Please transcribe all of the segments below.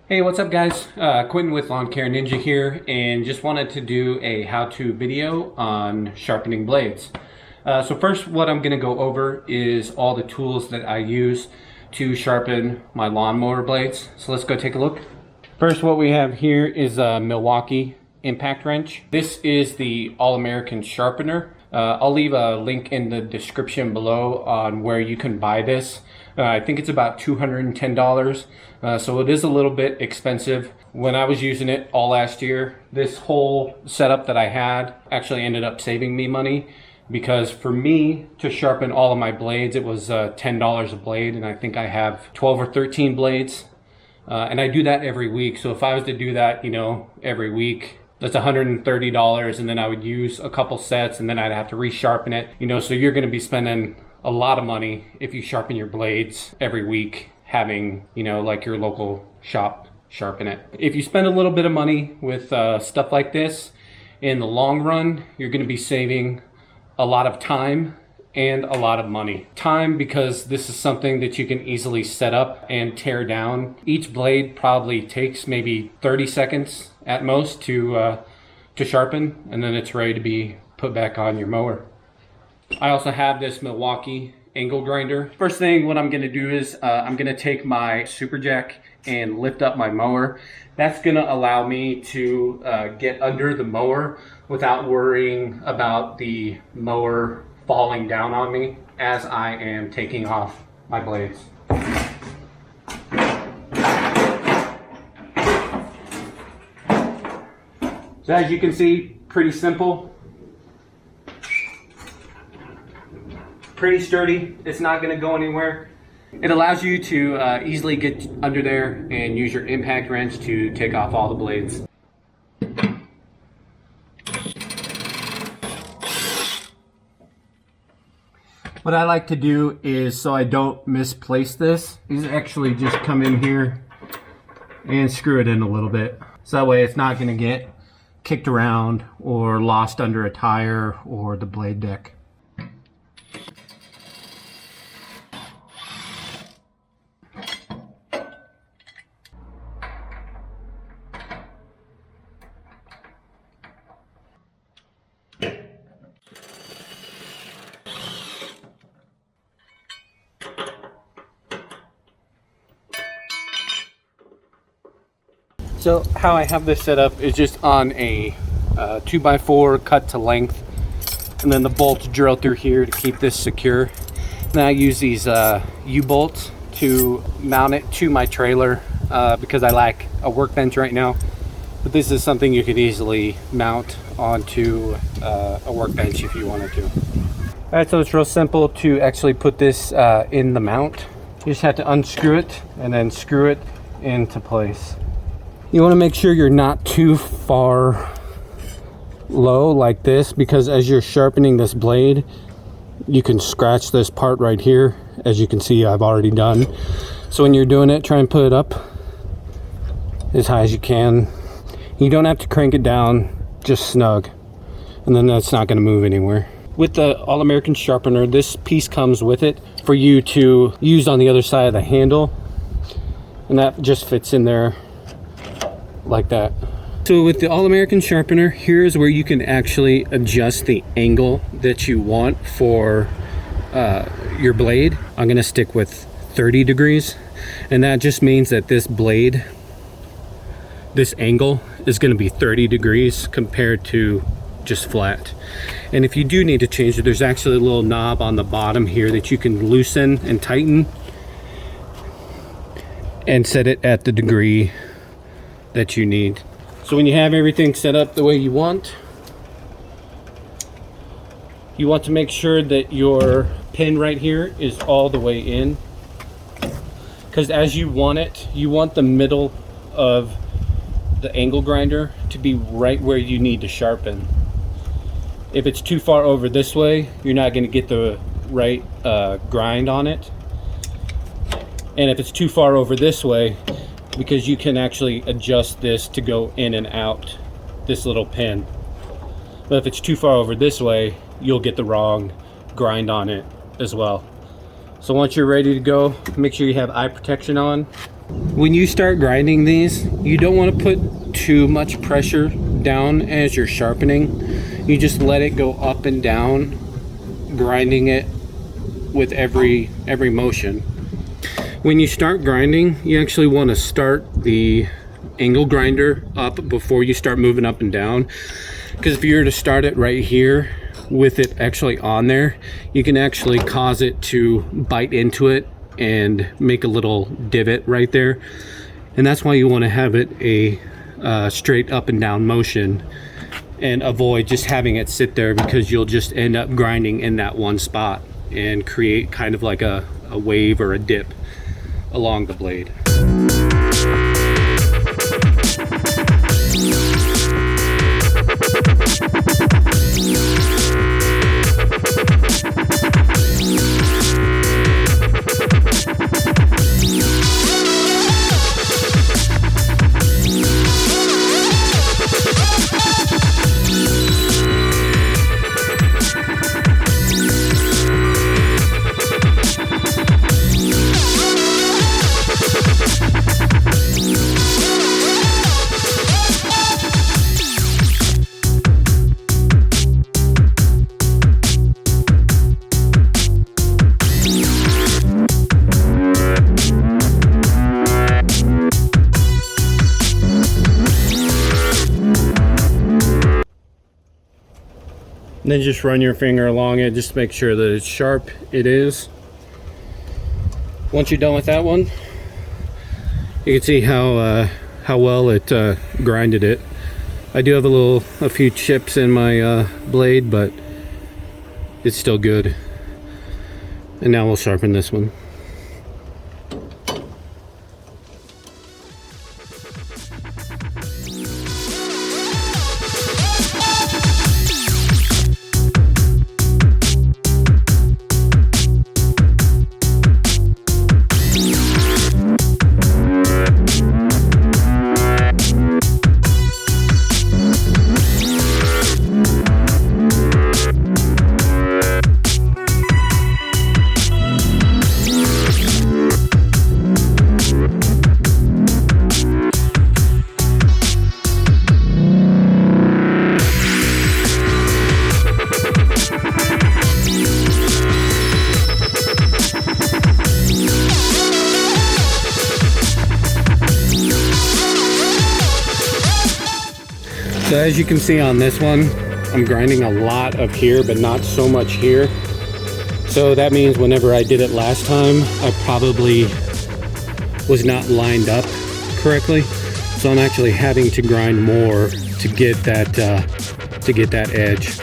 Hey, what's up guys? Quentin with Lawn Care Ninja here, and just wanted to do a how-to video on sharpening blades. So first, what I'm gonna go over is all the tools that I use to sharpen my lawnmower blades. So let's go take a look. First, what we have here is a Milwaukee impact wrench. This is the All-American Sharpener. I'll leave a link in the description below on where you can buy this. I think it's about $210, so it is a little bit expensive. When I was using it all last year, this whole setup that I had actually ended up saving me money, because for me to sharpen all of my blades, it was $10 a blade, and I think I have 12 or 13 blades. And I do that every week, so if I was to do that, every week, that's $130, and then I would use a couple sets, and then I'd have to resharpen it, so you're going to be spending a lot of money if you sharpen your blades every week, having, like your local shop sharpen it. If you spend a little bit of money with stuff like this, in the long run, you're going to be saving a lot of time and a lot of money. Time, because this is something that you can easily set up and tear down. Each blade probably takes maybe 30 seconds at most to sharpen, and then it's ready to be put back on your mower. I also have this Milwaukee angle grinder. First thing, what I'm gonna do is I'm gonna take my super jack and lift up my mower. That's gonna allow me to get under the mower without worrying about the mower falling down on me as I am taking off my blades. So as you can see, pretty simple. Pretty sturdy, it's not gonna go anywhere. It allows you to easily get under there and use your impact wrench to take off all the blades. What I like to do is, so I don't misplace this, is actually just come in here and screw it in a little bit. So that way it's not gonna get kicked around or lost under a tire or the blade deck. So how I have this set up is just on a 2x4 cut to length, and then the bolts drill through here to keep this secure. Then I use these U-bolts to mount it to my trailer because I lack a workbench right now. But this is something you could easily mount onto a workbench if you wanted to. All right, so it's real simple to actually put this in the mount. You just have to unscrew it and then screw it into place. You want to make sure you're not too far low like this, because as you're sharpening this blade, you can scratch this part right here. As you can see, I've already done. So when you're doing it, try and put it up as high as you can. You don't have to crank it down, just snug, and then that's not going to move anywhere. With the All-American Sharpener, this piece comes with it for you to use on the other side of the handle, and that just fits in there like that. So with the All-American Sharpener, here's where you can actually adjust the angle that you want for your blade. I'm gonna stick with 30 degrees, and that just means that this blade, this angle is gonna be 30 degrees compared to just flat. And if you do need to change it, there's actually a little knob on the bottom here that you can loosen and tighten and set it at the degree that you need. So when you have everything set up the way you want to make sure that your pin right here is all the way in, because as you want it, you want the middle of the angle grinder to be right where you need to sharpen. If it's too far over this way, you're not going to get the right grind on it, and if it's too far over this way, because you can actually adjust this to go in and out, this little pin. But if it's too far over this way, you'll get the wrong grind on it as well. So once you're ready to go, make sure you have eye protection on When you start grinding these, you don't want to put too much pressure down as you're sharpening. You just let it go up and down, grinding it with every motion. When you start grinding, you actually want to start the angle grinder up before you start moving up and down, because if you were to start it right here with it actually on there, you can actually cause it to bite into it and make a little divot right there. And that's why you want to have it a straight up and down motion and avoid just having it sit there, because you'll just end up grinding in that one spot and create kind of like a wave or a dip along the blade. Then just run your finger along it, just to make sure that it's sharp. It is. Once you're done with that one, you can see how well it grinded it. I do have a few chips in my blade, but it's still good. And now we'll sharpen this one. So as you can see on this one, I'm grinding a lot of here, but not so much here. So that means whenever I did it last time, I probably was not lined up correctly. So I'm actually having to grind more to get that edge.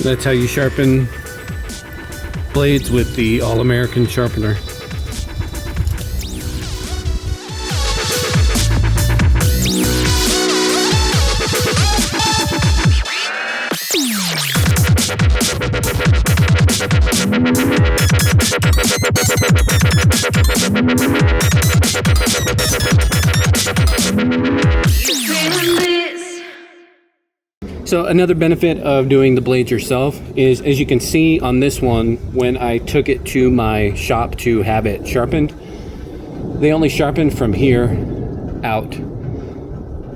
That's how you sharpen blades with the All-American Sharpener. So another benefit of doing the blades yourself is, as you can see on this one, when I took it to my shop to have it sharpened, they only sharpened from here out.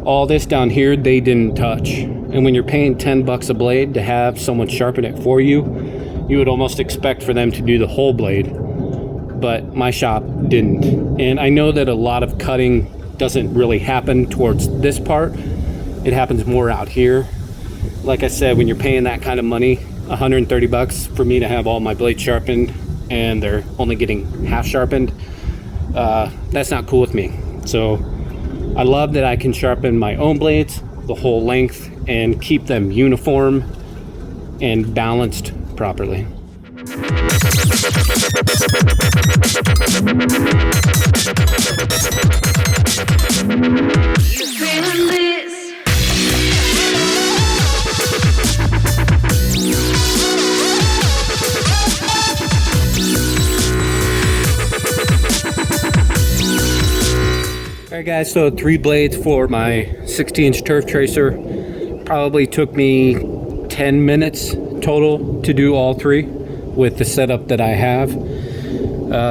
All this down here they didn't touch. And when you're paying 10 bucks a blade to have someone sharpen it for you, you would almost expect for them to do the whole blade. But my shop didn't. And I know that a lot of cutting doesn't really happen towards this part. It happens more out here. Like I said, when you're paying that kind of money, 130 bucks for me to have all my blades sharpened and they're only getting half sharpened, that's not cool with me. So I love that I can sharpen my own blades the whole length and keep them uniform and balanced properly. Alright guys, so 3 blades for my 60-inch turf tracer. Probably took me 10 minutes total to do all 3 with the setup that I have.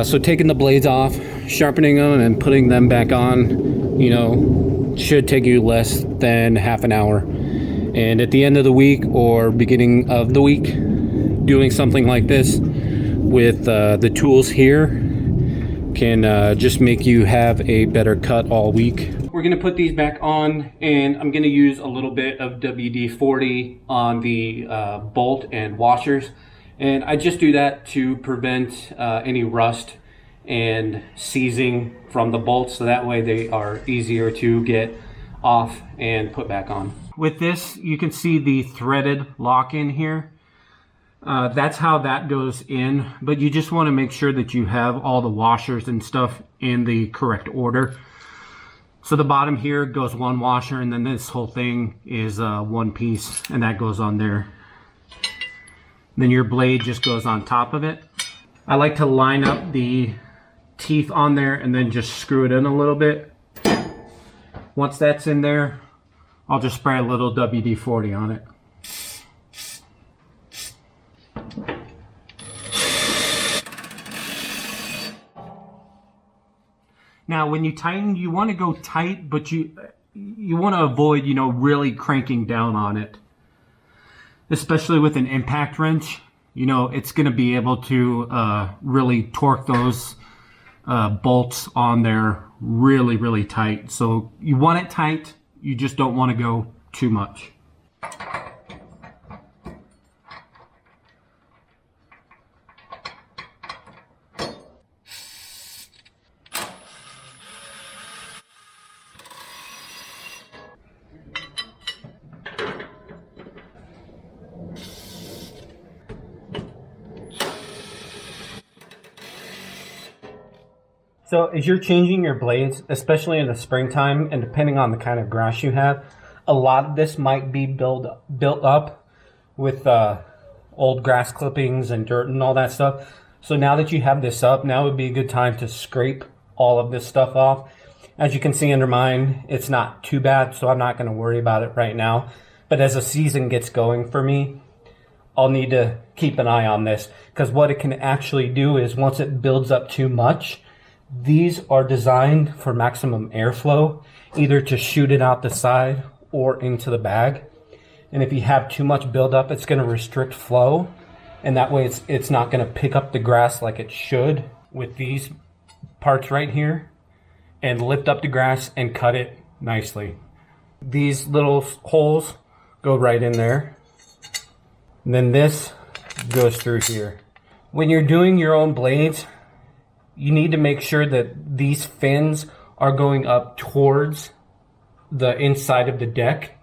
So taking the blades off, sharpening them and putting them back on, you know, should take you less than half an hour. And at the end of the week or beginning of the week, doing something like this with the tools here can just make you have a better cut all week. We're gonna put these back on, and I'm gonna use a little bit of WD-40 on the bolt and washers. And I just do that to prevent any rust and seizing from the bolts, so that way they are easier to get off and put back on. With this, you can see the threaded lock in here. That's how that goes in, but you just want to make sure that you have all the washers and stuff in the correct order. So the bottom here goes 1 washer, and then this whole thing is 1 piece, and that goes on there. Then your blade just goes on top of it. I like to line up the teeth on there and then just screw it in a little bit. Once that's in there, I'll just spray a little WD-40 on it. Now, when you tighten, you want to go tight, but you want to avoid, you know, really cranking down on it. Especially with an impact wrench, you know, it's going to be able to really torque those bolts on there really, really tight. So you want it tight, you just don't want to go too much. So as you're changing your blades, especially in the springtime, and depending on the kind of grass you have, a lot of this might be built up with old grass clippings and dirt and all that stuff. So now that you have this up, now would be a good time to scrape all of this stuff off. As you can see under mine, it's not too bad, so I'm not going to worry about it right now. But as the season gets going for me, I'll need to keep an eye on this, because what it can actually do is once it builds up too much, these are designed for maximum airflow, either to shoot it out the side or into the bag. And if you have too much buildup, it's going to restrict flow, and that way it's not going to pick up the grass like it should with these parts right here and lift up the grass and cut it nicely. These little holes go right in there, and then this goes through here. When you're doing your own blades, you need to make sure that these fins are going up towards the inside of the deck,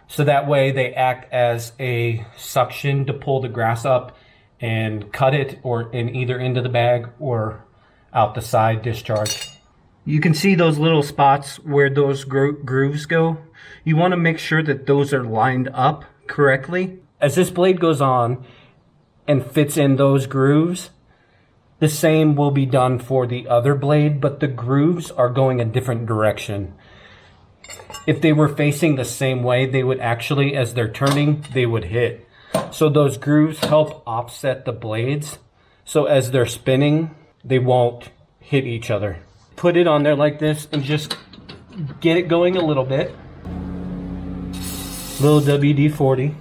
so that way they act as a suction to pull the grass up and cut it, or either into the bag or out the side discharge. You can see those little spots where those grooves go. You want to make sure that those are lined up correctly. As this blade goes on and fits in those grooves, the same will be done for the other blade, but the grooves are going a different direction. If they were facing the same way, they would actually, as they're turning, they would hit. So those grooves help offset the blades, so as they're spinning, they won't hit each other. Put it on there like this and just get it going a little bit. Little WD-40.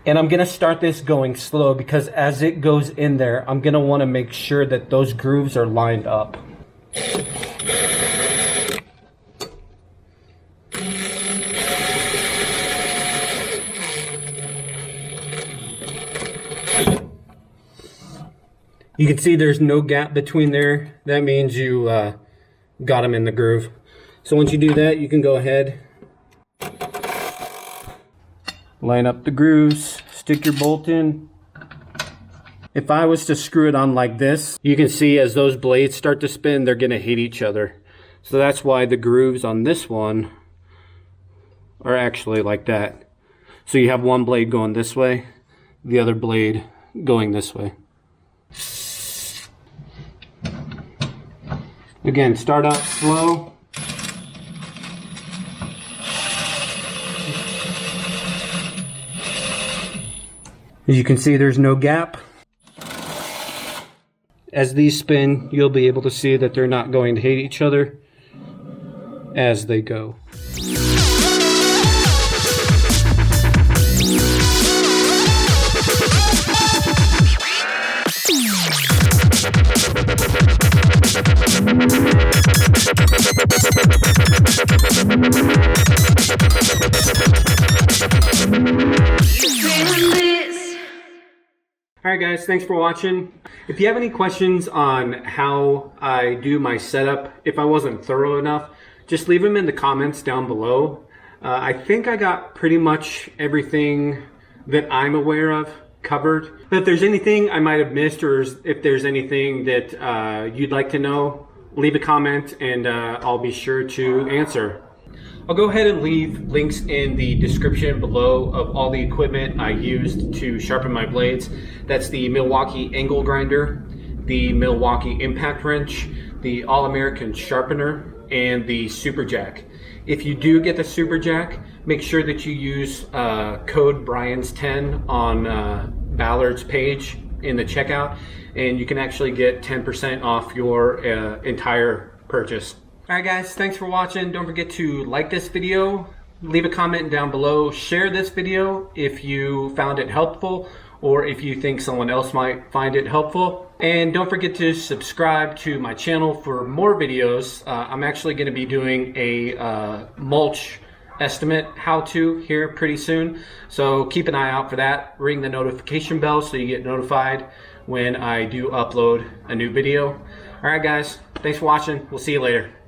And I'm going to start this going slow, because as it goes in there, I'm going to want to make sure that those grooves are lined up. You can see there's no gap between there. That means you got them in the groove. So once you do that, you can go ahead, line up the grooves, Stick your bolt in. If I was to screw it on like this, you can see as those blades start to spin, they're gonna hit each other. So that's why the grooves on this one are actually like that. So you have one blade going this way, the other blade going this way. Again, start out slow. As you can see, there's no gap. As these spin, you'll be able to see that they're not going to hit each other as they go. Alright guys, thanks for watching. If you have any questions on how I do my setup, if I wasn't thorough enough, just leave them in the comments down below. I think I got pretty much everything that I'm aware of covered. But if there's anything I might have missed, or if there's anything that you'd like to know, leave a comment and I'll be sure to answer. I'll go ahead and leave links in the description below of all the equipment I used to sharpen my blades. That's the Milwaukee angle grinder, the Milwaukee impact wrench, the All-American sharpener, and the super jack. If you do get the super jack, make sure that you use code Brian's10 on Ballard's page in the checkout, and you can actually get 10% off your entire purchase. Alright guys, thanks for watching. Don't forget to like this video, leave a comment down below, share this video if you found it helpful or if you think someone else might find it helpful. And don't forget to subscribe to my channel for more videos. I'm actually going to be doing a mulch estimate how-to here pretty soon. So keep an eye out for that. Ring the notification bell so you get notified when I do upload a new video. Alright guys, thanks for watching. We'll see you later.